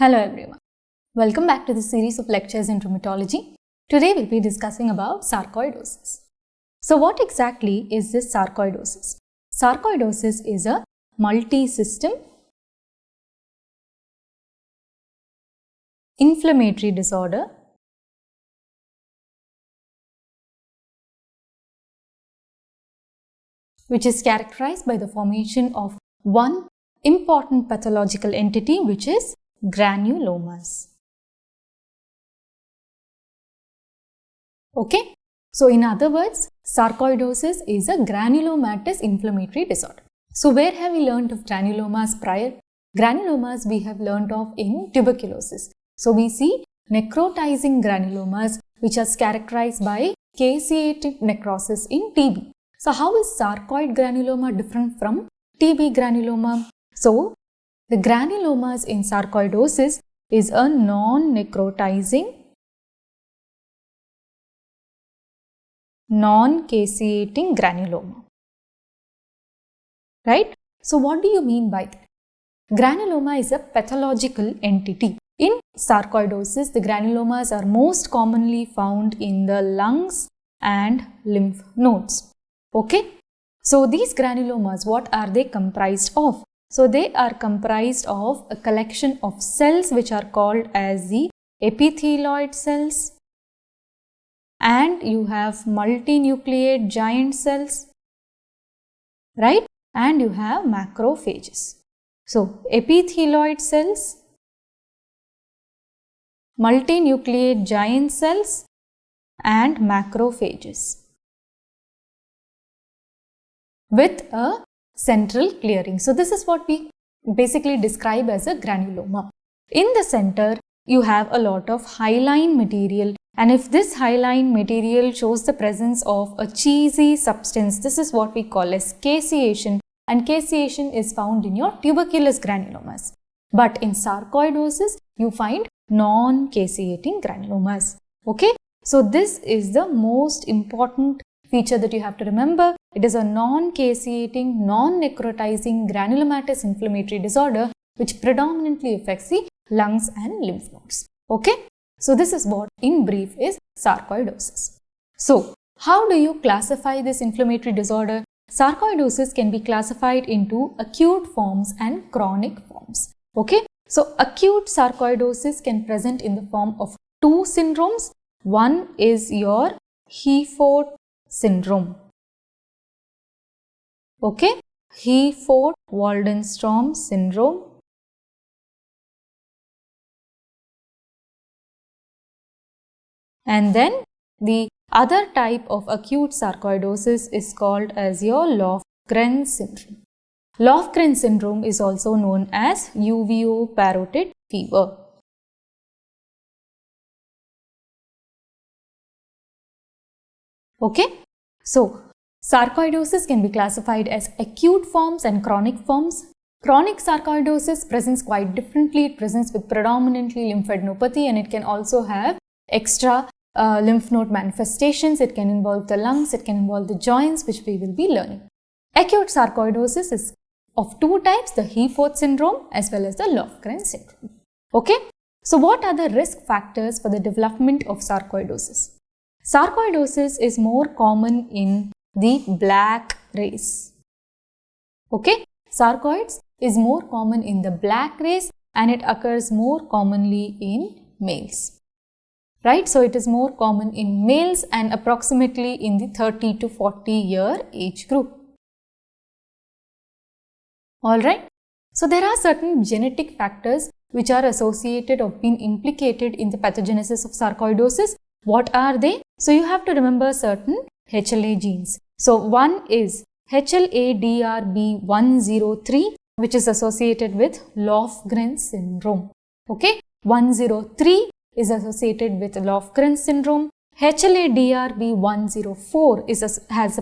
Hello everyone. Welcome back to the series of lectures in rheumatology. Today we'll be discussing about sarcoidosis. So what exactly is this sarcoidosis? Sarcoidosis is a multi-system inflammatory disorder which is characterized by the formation of one important pathological entity, which is granulomas. Okay, so in other words, sarcoidosis is a granulomatous inflammatory disorder. So where have we learnt of granulomas prior? Granulomas we have learnt of in tuberculosis. So we see necrotizing granulomas which are characterized by caseated necrosis in TB. So how is sarcoid granuloma different from TB granuloma? So the granulomas in sarcoidosis is a non-necrotizing, non-caseating granuloma. Right? So what do you mean by that? Granuloma is a pathological entity. In sarcoidosis, the granulomas are most commonly found in the lungs and lymph nodes. Okay? So these granulomas, what are they comprised of? So they are comprised of a collection of cells which are called as the epithelioid cells, and you have multinucleate giant cells, right? And you have macrophages. So epithelioid cells, multinucleate giant cells and macrophages with a central clearing. So this is what we basically describe as a granuloma. In the center, you have a lot of hyaline material, and if this hyaline material shows the presence of a cheesy substance, this is what we call as caseation, and caseation is found in your tuberculous granulomas. But in sarcoidosis, you find non-caseating granulomas. Okay, so this is the most important feature that you have to remember. It is a non-caseating, non-necrotizing granulomatous inflammatory disorder which predominantly affects the lungs and lymph nodes. Okay, so this is what in brief is sarcoidosis. So how do you classify this inflammatory disorder? Sarcoidosis can be classified into acute forms and chronic forms. Okay, so acute sarcoidosis can present in the form of two syndromes. One is your Heerfordt syndrome. Okay, Heerfordt-Waldenstrom syndrome. And then the other type of acute sarcoidosis is called as your Lofgren syndrome. Lofgren syndrome is also known as Uveitis fever. Okay, so sarcoidosis can be classified as acute forms and chronic forms. Chronic sarcoidosis presents quite differently. It presents with predominantly lymphadenopathy, and it can also have extra lymph node manifestations. It can involve the lungs, it can involve the joints, which we will be learning. Acute sarcoidosis is of two types, the Heerfordt syndrome as well as the Lofgren syndrome. Okay, so what are the risk factors for the development of sarcoidosis? Sarcoidosis is more common in the black race. Okay, sarcoids is more common in the black race, and it occurs more commonly in males. Right, so it is more common in males and approximately in the 30 to 40 year age group. Alright, so there are certain genetic factors which are associated or been implicated in the pathogenesis of sarcoidosis. What are they? So you have to remember certain HLA genes. So one is HLA-DRB103, which is associated with Lofgren syndrome. Okay, 103 is associated with Lofgren syndrome. HLA-DRB104 has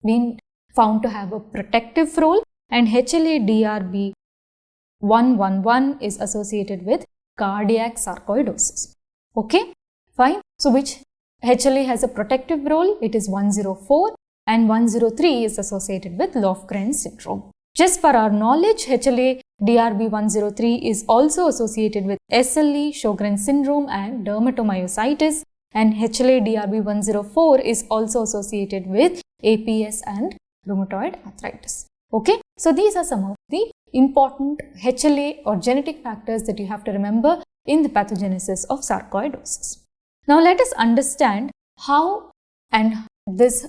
been found to have a protective role, and HLA-DRB111 is associated with cardiac sarcoidosis. Okay, fine. So which HLA has a protective role? It is 104, and 103 is associated with Lofgren syndrome. Just for our knowledge, HLA DRB103 is also associated with SLE, Sjogren syndrome and dermatomyositis, and HLA-DRB104 is also associated with APS and rheumatoid arthritis. Okay, so these are some of the important HLA or genetic factors that you have to remember in the pathogenesis of sarcoidosis. Now let us understand how and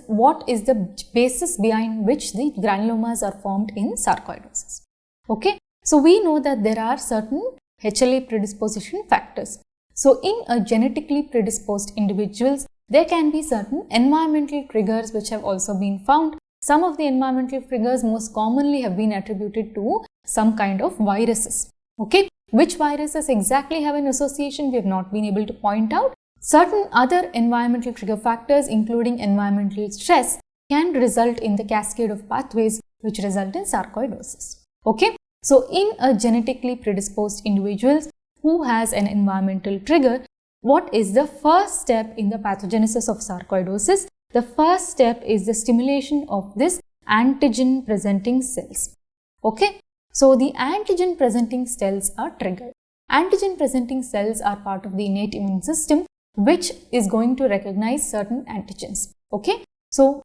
what is the basis behind which the granulomas are formed in sarcoidosis. Okay, so we know that there are certain HLA predisposition factors. So in a genetically predisposed individuals, there can be certain environmental triggers which have also been found. Some of the environmental triggers most commonly have been attributed to some kind of viruses. Okay, which viruses exactly have an association we have not been able to point out. Certain other environmental trigger factors, including environmental stress, can result in the cascade of pathways which result in sarcoidosis. Okay, so in a genetically predisposed individuals who has an environmental trigger, what is the first step in the pathogenesis of sarcoidosis? The first step is the stimulation of this antigen presenting cells. Okay, so the antigen presenting cells are triggered. Antigen presenting cells are part of the innate immune system which is going to recognize certain antigens. Okay, so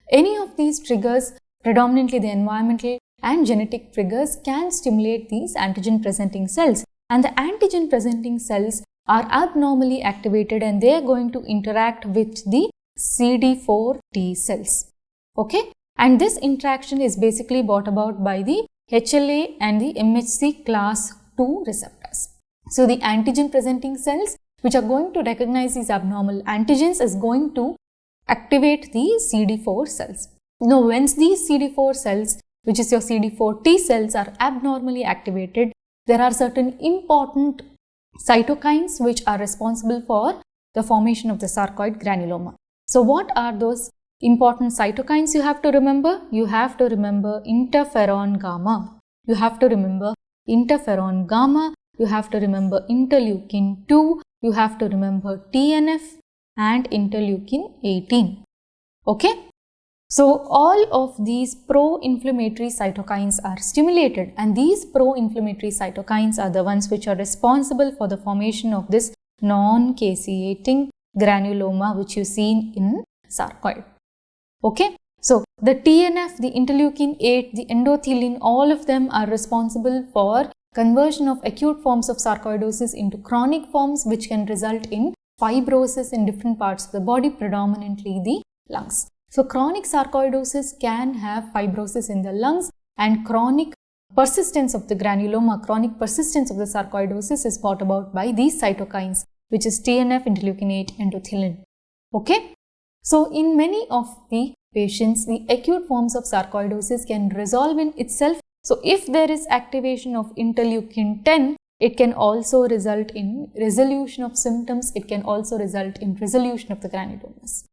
any of these triggers, predominantly the environmental and genetic triggers, can stimulate these antigen presenting cells, and the antigen presenting cells are abnormally activated and they are going to interact with the CD4 T cells. Okay, and this interaction is basically brought about by the HLA and the MHC class 2 receptors. So the antigen presenting cells which are going to recognize these abnormal antigens is going to activate the CD4 cells. Now, once these CD4 cells, which is your CD4 T cells, are abnormally activated, there are certain important cytokines which are responsible for the formation of the sarcoid granuloma. So, what are those important cytokines you have to remember? You have to remember interferon gamma. You have to remember interferon gamma. You have to remember interleukin 2. You have to remember TNF and interleukin 18. Okay. So, all of these pro-inflammatory cytokines are stimulated, and these pro-inflammatory cytokines are the ones which are responsible for the formation of this non-caseating granuloma which you see in sarcoid. Okay. So, the TNF, the interleukin 8, the endothelin, all of them are responsible for conversion of acute forms of sarcoidosis into chronic forms which can result in fibrosis in different parts of the body, predominantly the lungs. So, chronic sarcoidosis can have fibrosis in the lungs, and chronic persistence of the granuloma, chronic persistence of the sarcoidosis is brought about by these cytokines, which is TNF, interleukin 8, endothelin. Okay. So, in many of the patients, the acute forms of sarcoidosis can resolve in itself. So, if there is activation of interleukin 10, it can also result in resolution of symptoms. It can also result in resolution of the granulomas,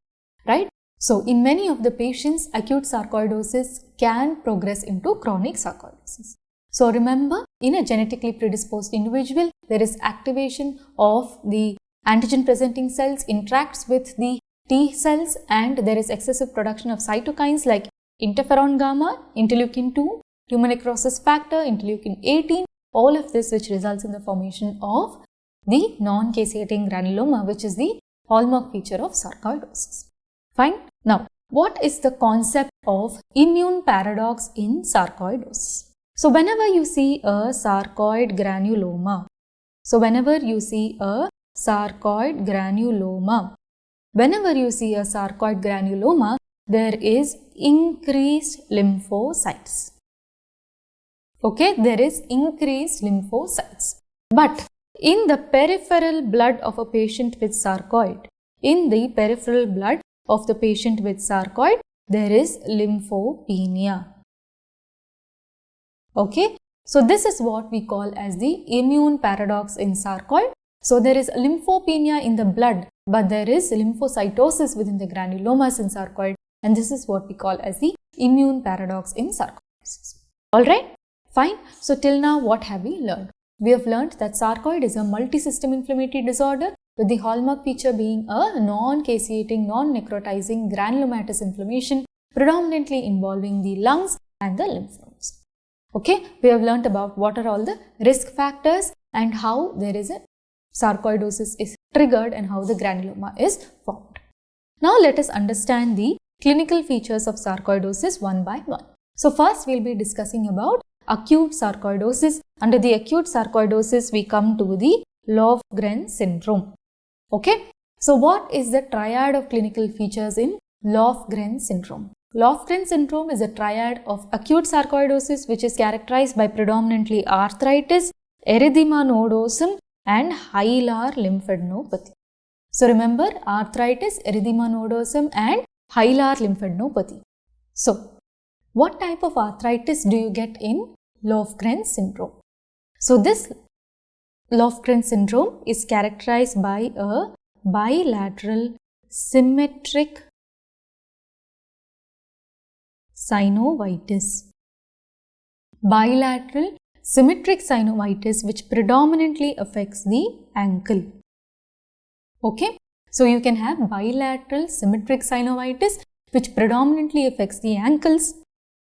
right? So, in many of the patients, acute sarcoidosis can progress into chronic sarcoidosis. So, remember, in a genetically predisposed individual, there is activation of the antigen presenting cells, interacts with the T cells, and there is excessive production of cytokines like interferon gamma, interleukin 2, tumor necrosis factor, interleukin 18, all of this which results in the formation of the non-caseating granuloma, which is the hallmark feature of sarcoidosis. Fine. Now, what is the concept of immune paradox in sarcoidosis? So, whenever you see a sarcoid granuloma, there is increased lymphocytes. Okay, there is increased lymphocytes. But in the peripheral blood of a patient with sarcoid, there is lymphopenia. Okay, so this is what we call as the immune paradox in sarcoid. So there is lymphopenia in the blood, but there is lymphocytosis within the granulomas in sarcoid, and this is what we call as the immune paradox in sarcoidosis. Alright, fine. So till now, what have we learned? We have learned that sarcoid is a multisystem inflammatory disorder with the hallmark feature being a non-caseating, non-necrotizing granulomatous inflammation predominantly involving the lungs and the lymph nodes. Okay, we have learnt about what are all the risk factors and how there is a sarcoidosis is triggered and how the granuloma is formed. Now let us understand the clinical features of sarcoidosis one by one. So first we will be discussing about acute sarcoidosis. Under the acute sarcoidosis we come to the Lofgren syndrome. Okay, so what is the triad of clinical features in Lofgren syndrome? Lofgren syndrome is a triad of acute sarcoidosis which is characterized by predominantly arthritis, erythema nodosum and hilar lymphadenopathy. So remember, arthritis, erythema nodosum and hilar lymphadenopathy. So what type of arthritis do you get in Lofgren syndrome? So this Lofgren syndrome is characterized by a bilateral symmetric synovitis. Bilateral symmetric synovitis which predominantly affects the ankle. Okay, so you can have bilateral symmetric synovitis which predominantly affects the ankles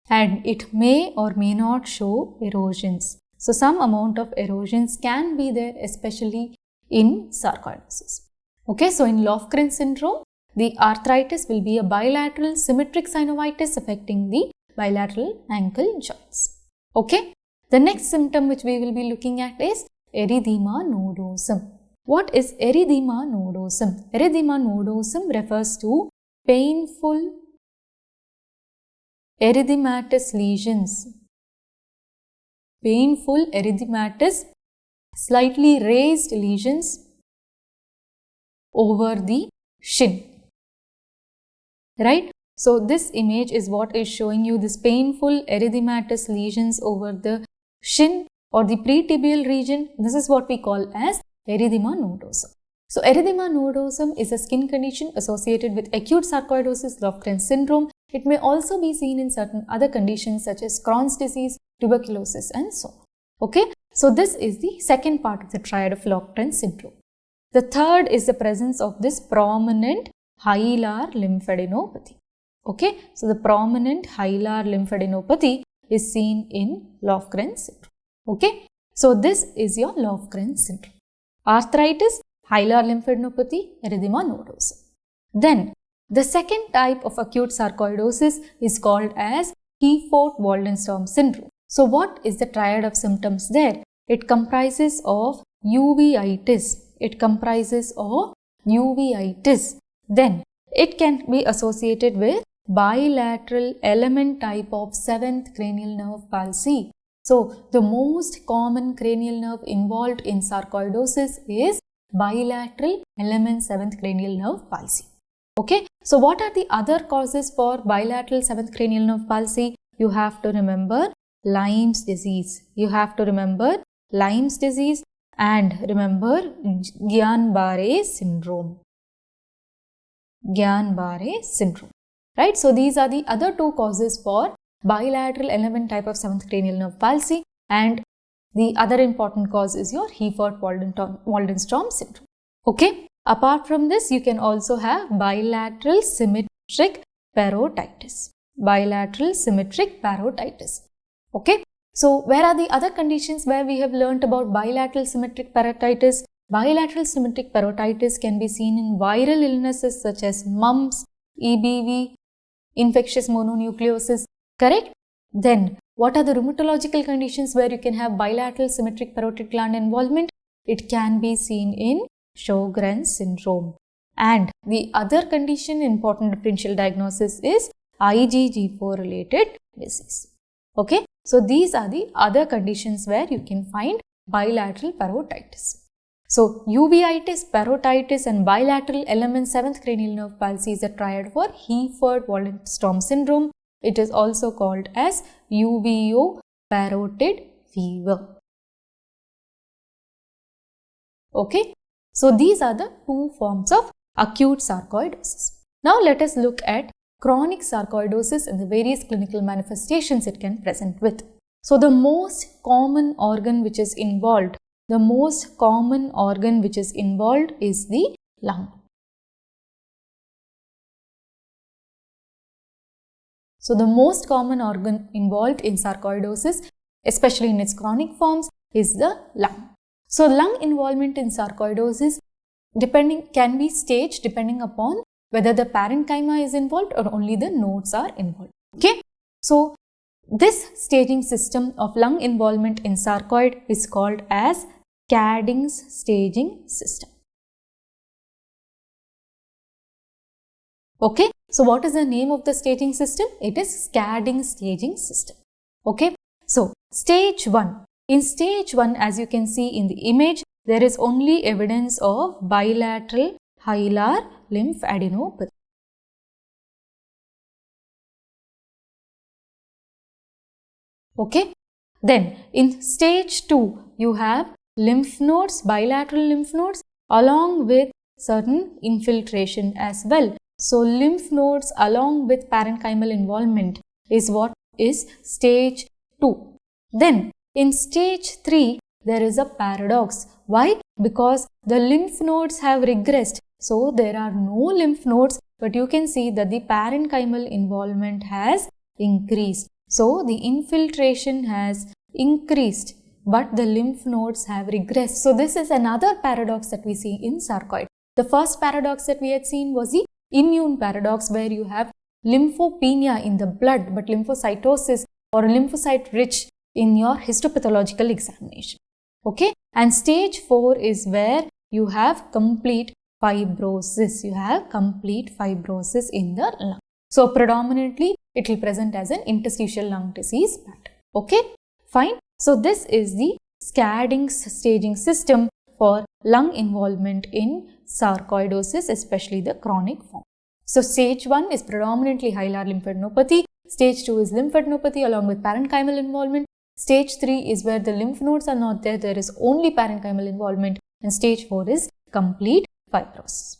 and it may or may not show erosions. So some amount of erosions can be there, especially in sarcoidosis. Okay, so in Lofgren syndrome, the arthritis will be a bilateral symmetric synovitis affecting the bilateral ankle joints. Okay, the next symptom which we will be looking at is erythema nodosum. What is erythema nodosum? Erythema nodosum refers to painful erythematous lesions. Painful erythematous, slightly raised lesions over the shin. Right? So this image is what is showing you this painful erythematous lesions over the shin or the pretibial region. This is what we call as erythema nodosum. So erythema nodosum is a skin condition associated with acute sarcoidosis, Lofgren syndrome. It may also be seen in certain other conditions such as Crohn's disease, tuberculosis and so on. Okay, so this is the second part of the triad of Lofgren syndrome. The third is the presence of this prominent hilar lymphadenopathy. Okay, so the prominent hilar lymphadenopathy is seen in Lofgren syndrome. Okay, so this is your Lofgren syndrome. Arthritis, hilar lymphadenopathy, erythema nodosum. Then the second type of acute sarcoidosis is called as Heerfordt-Waldenstrom syndrome. So what is the triad of symptoms there? It comprises of uveitis. Then it can be associated with bilateral element type of 7th cranial nerve palsy. So the most common cranial nerve involved in sarcoidosis is bilateral element 7th cranial nerve palsy. Okay, so what are the other causes for bilateral 7th cranial nerve palsy? You have to remember Lyme's disease. And remember Guillain-Barré syndrome. Right, so these are the other two causes for bilateral element type of 7th cranial nerve palsy, and the other important cause is your Heerfordt-Waldenstrom syndrome. Okay, apart from this, you can also have bilateral symmetric parotitis. Okay, so where are the other conditions where we have learnt about bilateral symmetric parotitis? Bilateral symmetric parotitis can be seen in viral illnesses such as mumps, EBV, infectious mononucleosis, correct? Then, what are the rheumatological conditions where you can have bilateral symmetric parotid gland involvement? It can be seen in Sjogren's syndrome. And the other condition, important differential diagnosis, is IgG4 related disease. Okay, so these are the other conditions where you can find bilateral parotitis. So uveitis, parotitis and bilateral element 7th cranial nerve palsy is a triad for Heerfordt-Waldenstrom syndrome. It is also called as UVO parotid fever. Okay, so these are the two forms of acute sarcoidosis. Now let us look at chronic sarcoidosis and the various clinical manifestations it can present with. So the most common organ which is involved is the lung. So the most common organ involved in sarcoidosis especially in its chronic forms, is the lung. So lung involvement in sarcoidosis can be staged depending upon whether the parenchyma is involved or only the nodes are involved. Okay, so this staging system of lung involvement in sarcoid is called as Cadding's staging system. Okay, so what is the name of the staging system? It is Cadding's staging system. Okay, so stage 1. In stage 1, as you can see in the image, there is only evidence of bilateral hilar lymphadenopathy. Okay, then in stage 2, you have lymph nodes, bilateral lymph nodes, along with certain infiltration as well. So lymph nodes along with parenchymal involvement is what is stage 2. Then in stage 3, there is a paradox. Why? Because the lymph nodes have regressed. So there are no lymph nodes, but you can see that the parenchymal involvement has increased. So the infiltration has increased, but the lymph nodes have regressed. So this is another paradox that we see in sarcoid. The first paradox that we had seen was the immune paradox, where you have lymphopenia in the blood, but lymphocytosis or lymphocyte rich in your histopathological examination. Okay, and stage 4 is where you have complete fibrosis. You have complete fibrosis in the lung. So predominantly it will present as an interstitial lung disease pattern. Okay, fine. So this is the Cadding's staging system for lung involvement in sarcoidosis, especially the chronic form. So stage 1 is predominantly hilar lymphadenopathy. Stage 2 is lymphadenopathy along with parenchymal involvement. Stage 3 is where the lymph nodes are not there. There is only parenchymal involvement. And stage 4 is complete fibrosis.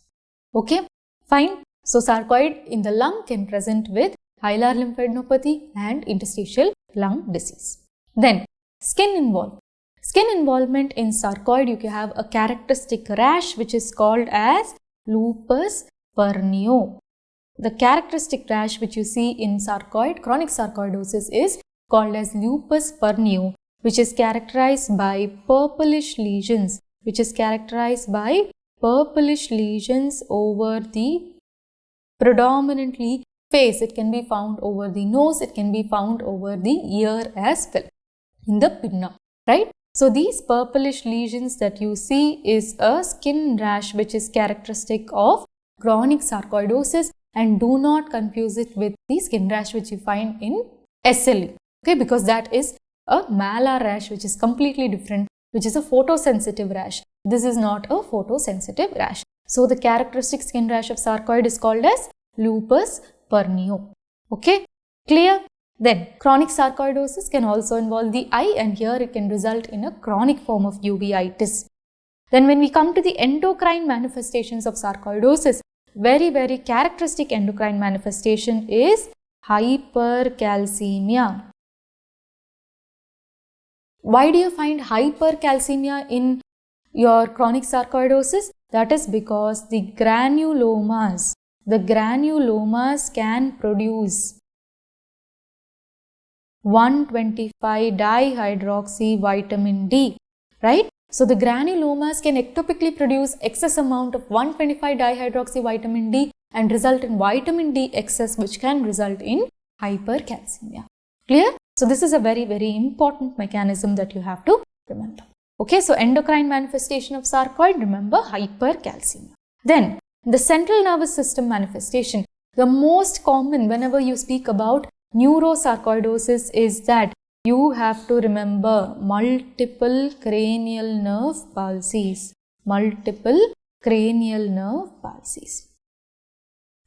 Okay, fine. So sarcoid in the lung can present with hilar lymphadenopathy and interstitial lung disease. Then skin involvement. Skin involvement in sarcoid, you can have a characteristic rash which is called as Lupus Pernio. The characteristic rash which you see in sarcoid, chronic sarcoidosis, is called as Lupus Pernio, which is characterized by purplish lesions, over the predominantly face. It can be found over the nose, it can be found over the ear as well, in the pinna, right? So these purplish lesions that you see is a skin rash which is characteristic of chronic sarcoidosis, and do not confuse it with the skin rash which you find in SLE, okay, because that is a malar rash which is completely different, which is a photosensitive rash. This is not a photosensitive rash. So the characteristic skin rash of sarcoid is called as Lupus Pernio. Okay, clear? Then chronic sarcoidosis can also involve the eye, and here it can result in a chronic form of uveitis. Then when we come to the endocrine manifestations of sarcoidosis, very characteristic endocrine manifestation is hypercalcemia. Why do you find hypercalcemia in your chronic sarcoidosis? That is because the granulomas can produce 1,25-dihydroxy vitamin D, right? So the granulomas can ectopically produce excess amount of 1,25-dihydroxy vitamin D and result in vitamin D excess, which can result in hypercalcemia. Clear? So this is a very important mechanism that you have to remember. Okay, so endocrine manifestation of sarcoid, remember hypercalcemia. Then the central nervous system manifestation, the most common whenever you speak about neurosarcoidosis is that you have to remember multiple cranial nerve palsies.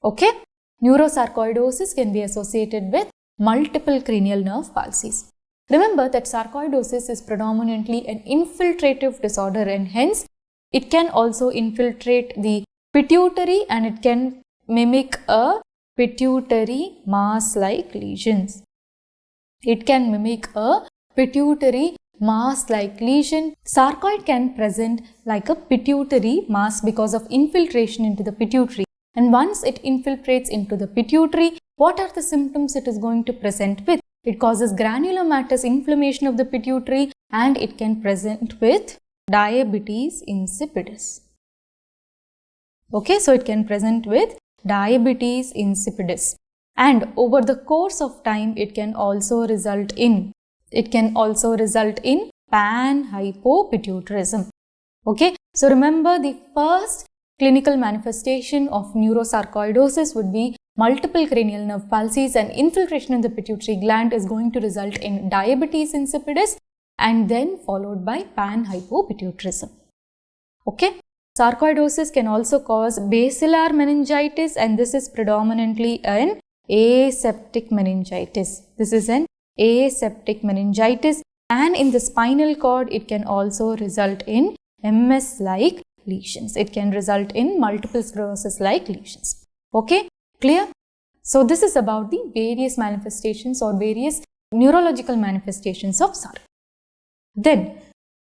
Okay, neurosarcoidosis can be associated with multiple cranial nerve palsies. Remember that sarcoidosis is predominantly an infiltrative disorder, and hence it can also infiltrate the pituitary and it can mimic a pituitary mass-like lesions. Sarcoid can present like a pituitary mass because of infiltration into the pituitary. And once it infiltrates into the pituitary, what are the symptoms it is going to present with? it causes granulomatous inflammation of the pituitary, and it can present with diabetes insipidus. Okay, so it can present with diabetes insipidus, and over the course of time it can also result in panhypopituitarism. Okay, so remember, the first clinical manifestation of neurosarcoidosis would be multiple cranial nerve palsies, and infiltration in the pituitary gland is going to result in diabetes insipidus and then followed by panhypopituitarism. Okay, sarcoidosis can also cause basilar meningitis, and this is predominantly an aseptic meningitis. This is an aseptic meningitis, and in the spinal cord it can also result in MS-like lesions. It can result in multiple sclerosis-like lesions. Okay, clear? So this is about the various manifestations or various neurological manifestations of sarcoid. Then,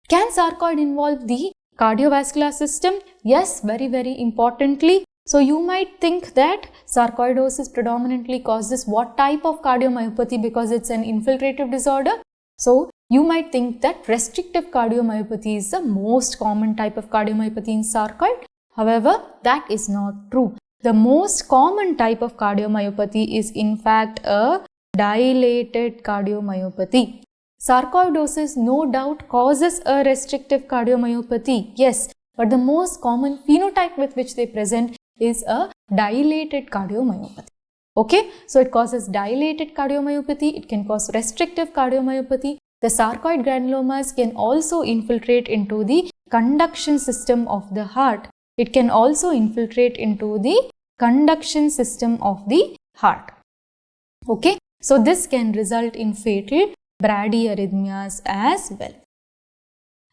can sarcoid involve the cardiovascular system? Yes, very importantly. So you might think that sarcoidosis predominantly causes what type of cardiomyopathy, because it's an infiltrative disorder. So you might think that restrictive cardiomyopathy is the most common type of cardiomyopathy in sarcoid. However, that is not true. The most common type of cardiomyopathy is in fact a dilated cardiomyopathy. Sarcoidosis no doubt causes a restrictive cardiomyopathy, yes, but the most common phenotype with which they present is a dilated cardiomyopathy. Okay, so it causes dilated cardiomyopathy, it can cause restrictive cardiomyopathy. The sarcoid granulomas can also infiltrate into the conduction system of the heart. It can also infiltrate into the conduction system of the heart. Okay, so this can result in fatal bradyarrhythmias as well.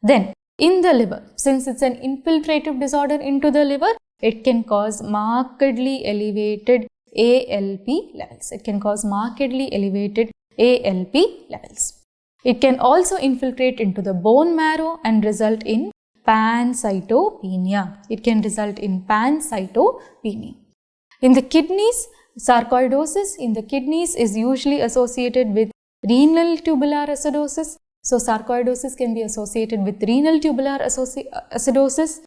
Then, in the liver, since it's an infiltrative disorder into the liver, it can cause markedly elevated ALP levels. It can cause markedly elevated ALP levels. It can also infiltrate into the bone marrow and result in pancytopenia. It can result in pancytopenia. In the kidneys, sarcoidosis in the kidneys is usually associated with renal tubular acidosis. So sarcoidosis can be associated with renal tubular acidosis.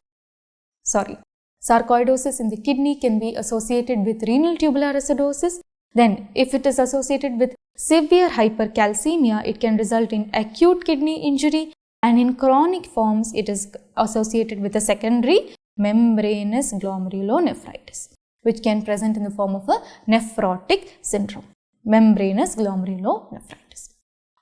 Sarcoidosis in the kidney can be associated with renal tubular acidosis. Then, if it is associated with severe hypercalcemia, it can result in acute kidney injury, and in chronic forms, it is associated with a secondary membranous glomerulonephritis, which can present in the form of a nephrotic syndrome, membranous glomerulonephritis.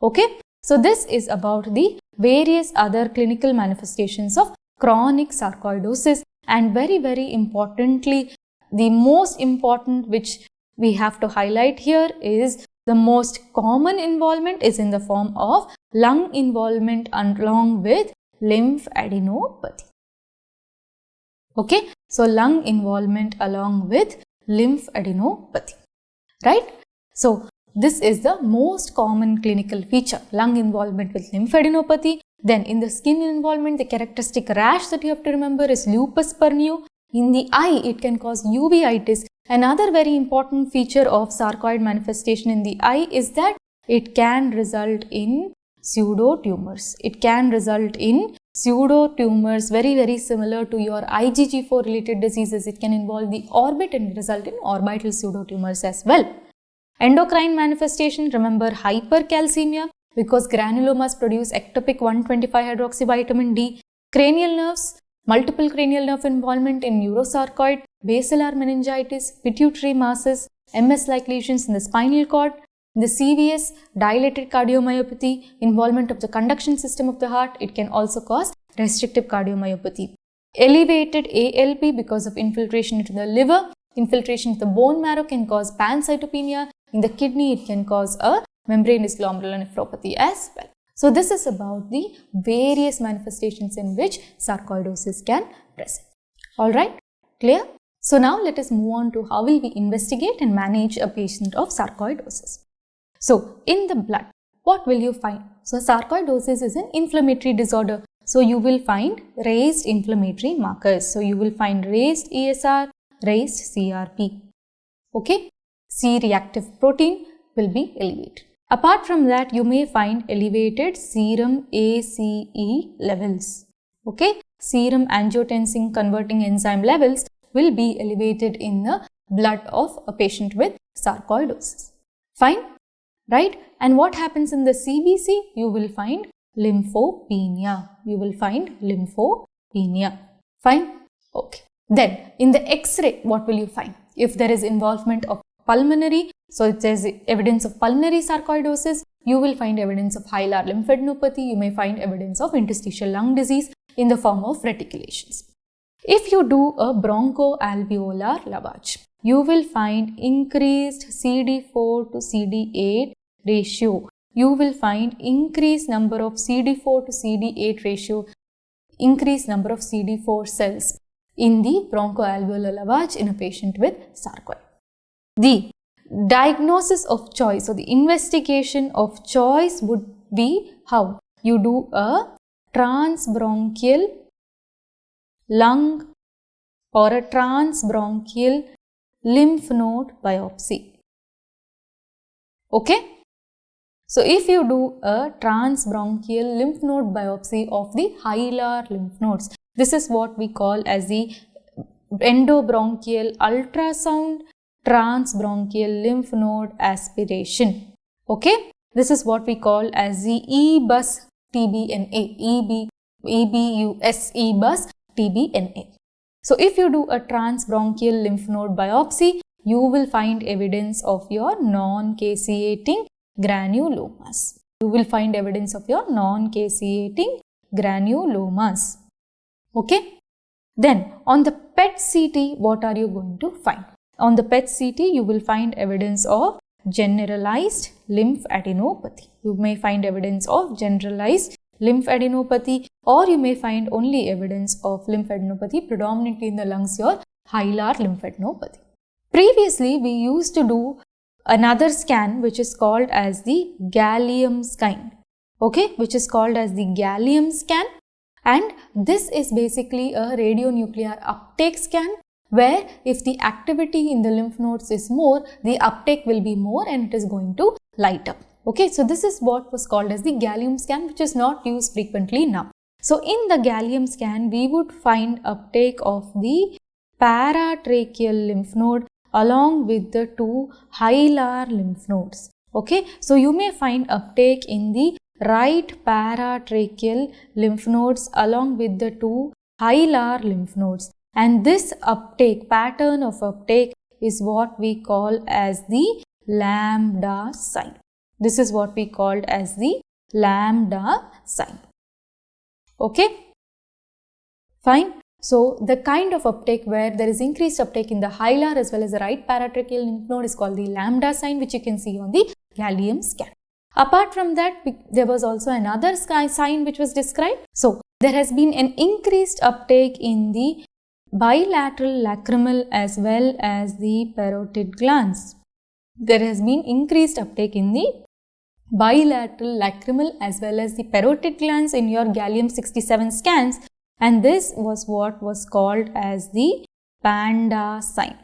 Okay, so this is about the various other clinical manifestations of chronic sarcoidosis, and very importantly, the most important which we have to highlight here is the most common involvement is in the form of lung involvement along with lymphadenopathy. Okay, so lung involvement along with lymphadenopathy, right? So this is the most common clinical feature, lung involvement with lymphadenopathy. Then in the skin involvement, the characteristic rash that you have to remember is Lupus Pernio. In the eye, it can cause uveitis. Another very important feature of sarcoid manifestation in the eye is that it can result in pseudotumors. It can result in pseudotumors very similar to your IgG4 related diseases. It can involve the orbit and result in orbital pseudotumors as well. Endocrine manifestation, remember hypercalcemia, because granulomas produce ectopic 125-hydroxyvitamin D. Cranial nerves, multiple cranial nerve involvement in neurosarcoid, basilar meningitis, pituitary masses, MS-like lesions in the spinal cord. In the CVS, dilated cardiomyopathy, involvement of the conduction system of the heart, it can also cause restrictive cardiomyopathy. Elevated ALP because of infiltration into the liver, infiltration into the bone marrow can cause pancytopenia. In the kidney, it can cause a membranous glomerulonephropathy as well. So this is about the various manifestations in which sarcoidosis can present. Alright, clear? So now let us move on to how will we investigate and manage a patient of sarcoidosis. So in the blood, what will you find? So sarcoidosis is an inflammatory disorder. So you will find raised inflammatory markers. So you will find raised ESR, raised CRP. Okay, C-reactive protein will be elevated. Apart from that, you may find elevated serum ACE levels. Okay, serum angiotensin converting enzyme levels will be elevated in the blood of a patient with sarcoidosis. Fine, right? And what happens in the CBC? You will find lymphopenia. You will find lymphopenia. Fine, okay. Then in the X-ray, what will you find? If there is involvement of pulmonary, so it says evidence of pulmonary sarcoidosis, you will find evidence of hilar lymphadenopathy, you may find evidence of interstitial lung disease in the form of reticulations. If you do a bronchoalveolar lavage, you will find increased CD4 to CD8 ratio. You will find increased number of CD4 to CD8 ratio, increased number of CD4 cells in the bronchoalveolar lavage in a patient with sarcoid. The diagnosis of choice or the investigation of choice would be how? You do a transbronchial lung or a transbronchial lymph node biopsy. Okay? So, if you do a transbronchial lymph node biopsy of the hilar lymph nodes, this is what we call as the endobronchial ultrasound transbronchial lymph node aspiration. Okay, this is what we call as the EBUS TBNA, EBUS TBNA. So, if you do a transbronchial lymph node biopsy, you will find evidence of your non-caseating granulomas. You will find evidence of your non-caseating granulomas. Okay. Then on the PET-CT, what are you going to find? On the PET-CT, you will find evidence of generalized lymphadenopathy. You may find evidence of generalized lymphadenopathy, or you may find only evidence of lymphadenopathy predominantly in the lungs, your hilar lymphadenopathy. Previously, we used to do another scan which is called as the gallium scan. Okay, which is called as the gallium scan. And this is basically a radionuclear uptake scan, where if the activity in the lymph nodes is more, the uptake will be more and it is going to light up. Okay, so this is what was called as the gallium scan, which is not used frequently now. So in the gallium scan, we would find uptake of the paratracheal lymph node along with the two hilar lymph nodes. Okay, so you may find uptake in the right paratracheal lymph nodes along with the two hilar lymph nodes, and this uptake, pattern of uptake, is what we call as the lambda sign. This is what we called as the lambda sign. Okay, fine. So the kind of uptake where there is increased uptake in the hilar as well as the right paratracheal lymph node is called the lambda sign, which you can see on the gallium scan. Apart from that, there was also another sign which was described. So, there has been an increased uptake in the bilateral lacrimal as well as the parotid glands. There has been increased uptake in the bilateral lacrimal as well as the parotid glands in your gallium 67 scans, and this was what was called as the panda sign.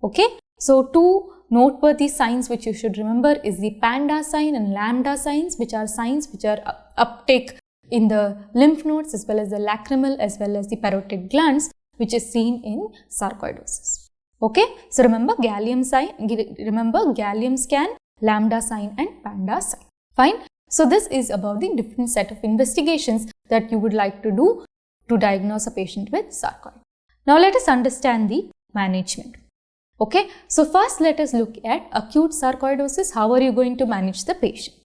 Okay, so two noteworthy signs which you should remember is the panda sign and lambda signs, which are signs which are uptake in the lymph nodes as well as the lacrimal as well as the parotid glands, which is seen in sarcoidosis. Okay, so remember gallium sign, remember gallium scan, lambda sign and panda sign. Fine. So this is about the different set of investigations that you would like to do to diagnose a patient with sarcoid. Now let us understand the management. Okay, so first let us look at acute sarcoidosis. How are you going to manage the patient?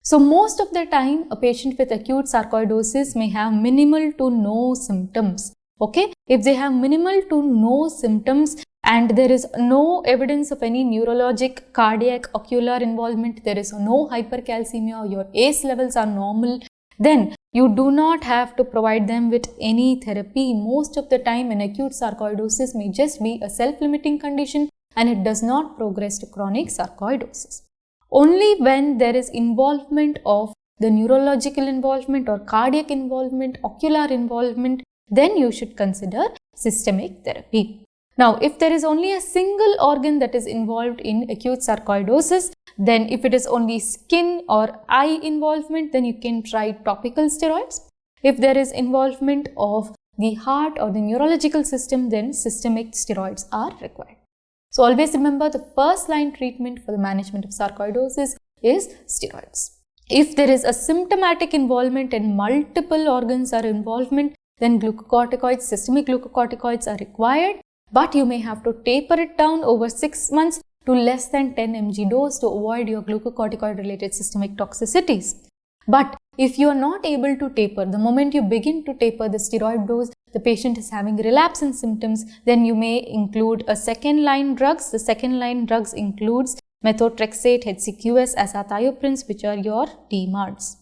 So most of the time, a patient with acute sarcoidosis may have minimal to no symptoms. Okay, if they have minimal to no symptoms and there is no evidence of any neurologic, cardiac, ocular involvement, there is no hypercalcemia, your ACE levels are normal, then you do not have to provide them with any therapy. Most of the time, an acute sarcoidosis may just be a self-limiting condition and it does not progress to chronic sarcoidosis. Only when there is involvement of the neurological involvement or cardiac involvement, ocular involvement, then you should consider systemic therapy. Now, if there is only a single organ that is involved in acute sarcoidosis, then if it is only skin or eye involvement, then you can try topical steroids. If there is involvement of the heart or the neurological system, then systemic steroids are required. So always remember, the first line treatment for the management of sarcoidosis is steroids. If there is a symptomatic involvement and multiple organs are involvement, then glucocorticoids, systemic glucocorticoids are required, but you may have to taper it down over 6 months to less than 10 mg dose to avoid your glucocorticoid related systemic toxicities. But if you are not able to taper, the moment you begin to taper the steroid dose, the patient is having relapse in symptoms, then you may include a second line drugs. The second line drugs includes Methotrexate, HCQS, Azathioprines, which are your DMARDs.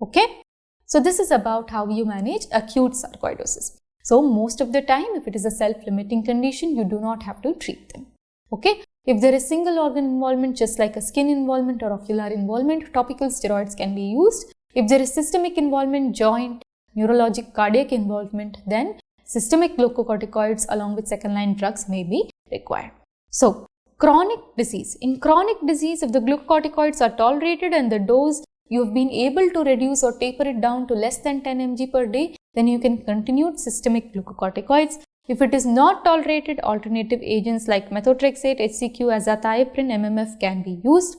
Okay? So this is about how you manage acute sarcoidosis. So most of the time, if it is a self-limiting condition, you do not have to treat them. Okay? If there is single organ involvement, just like a skin involvement or ocular involvement, topical steroids can be used. If there is systemic involvement, joint, neurologic, cardiac involvement, then systemic glucocorticoids along with second line drugs may be required. So, chronic disease. In chronic disease, if the glucocorticoids are tolerated and the dose you have been able to reduce or taper it down to less than 10 mg per day, then you can continue systemic glucocorticoids. If it is not tolerated, alternative agents like Methotrexate, HCQ, Azathioprine, MMF can be used.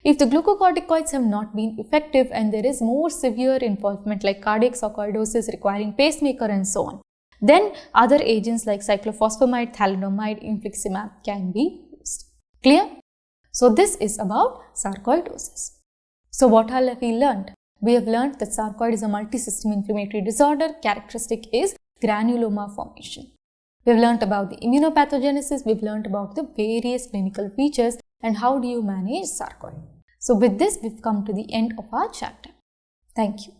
If the glucocorticoids have not been effective and there is more severe involvement like cardiac sarcoidosis requiring pacemaker and so on, then other agents like cyclophosphamide, thalidomide, infliximab can be used. Clear? So this is about sarcoidosis. So what all have we learned? We have learned that sarcoid is a multisystem inflammatory disorder. Characteristic is granuloma formation. We have learnt about the immunopathogenesis, we have learnt about the various clinical features and how do you manage sarcoid. So with this, we have come to the end of our chapter. Thank you.